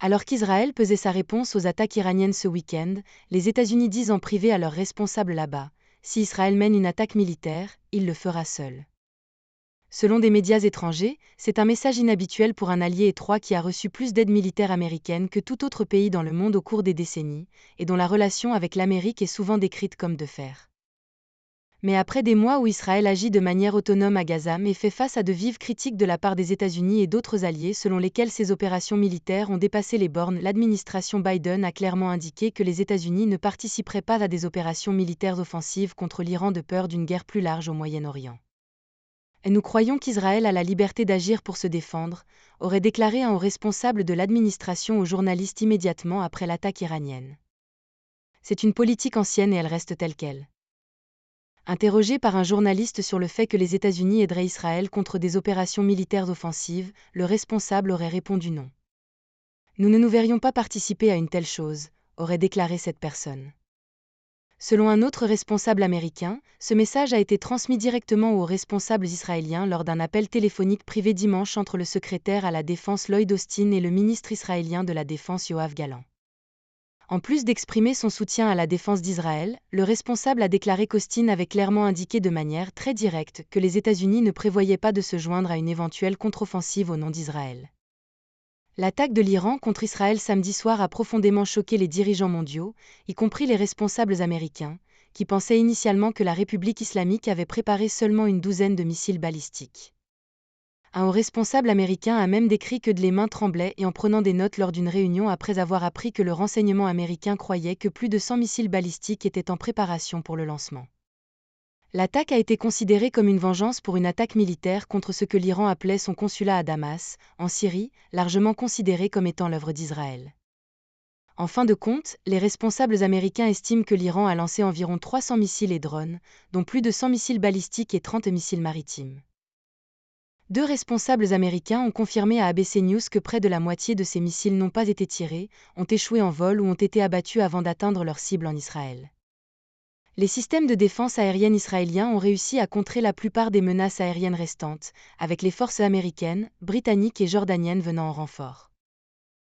Alors qu'Israël pesait sa réponse aux attaques iraniennes ce week-end, les États-Unis disent en privé à leurs responsables là-bas, si Israël mène une attaque militaire, il le fera seul. Selon des médias étrangers, c'est un message inhabituel pour un allié étroit qui a reçu plus d'aide militaire américaine que tout autre pays dans le monde au cours des décennies, et dont la relation avec l'Amérique est souvent décrite comme de fer. Mais après des mois où Israël agit de manière autonome à Gaza et fait face à de vives critiques de la part des États-Unis et d'autres alliés selon lesquelles ses opérations militaires ont dépassé les bornes, l'administration Biden a clairement indiqué que les États-Unis ne participeraient pas à des opérations militaires offensives contre l'Iran de peur d'une guerre plus large au Moyen-Orient. Et nous croyons qu'Israël a la liberté d'agir pour se défendre, aurait déclaré un haut responsable de l'administration aux journalistes immédiatement après l'attaque iranienne. C'est une politique ancienne et elle reste telle qu'elle. Interrogé par un journaliste sur le fait que les États-Unis aideraient Israël contre des opérations militaires offensives, le responsable aurait répondu non. Nous ne nous verrions pas participer à une telle chose, aurait déclaré cette personne. Selon un autre responsable américain, ce message a été transmis directement aux responsables israéliens lors d'un appel téléphonique privé dimanche entre le secrétaire à la Défense Lloyd Austin et le ministre israélien de la Défense Yoav Gallant. En plus d'exprimer son soutien à la défense d'Israël, le responsable a déclaré qu'Austin avait clairement indiqué de manière très directe que les États-Unis ne prévoyaient pas de se joindre à une éventuelle contre-offensive au nom d'Israël. L'attaque de l'Iran contre Israël samedi soir a profondément choqué les dirigeants mondiaux, y compris les responsables américains, qui pensaient initialement que la République islamique avait préparé seulement une douzaine de missiles balistiques. Un haut responsable américain a même décrit que les mains tremblaient et en prenant des notes lors d'une réunion après avoir appris que le renseignement américain croyait que plus de 100 missiles balistiques étaient en préparation pour le lancement. L'attaque a été considérée comme une vengeance pour une attaque militaire contre ce que l'Iran appelait son consulat à Damas, en Syrie, largement considéré comme étant l'œuvre d'Israël. En fin de compte, les responsables américains estiment que l'Iran a lancé environ 300 missiles et drones, dont plus de 100 missiles balistiques et 30 missiles maritimes. Deux responsables américains ont confirmé à ABC News que près de la moitié de ces missiles n'ont pas été tirés, ont échoué en vol ou ont été abattus avant d'atteindre leur cible en Israël. Les systèmes de défense aérienne israéliens ont réussi à contrer la plupart des menaces aériennes restantes, avec les forces américaines, britanniques et jordaniennes venant en renfort.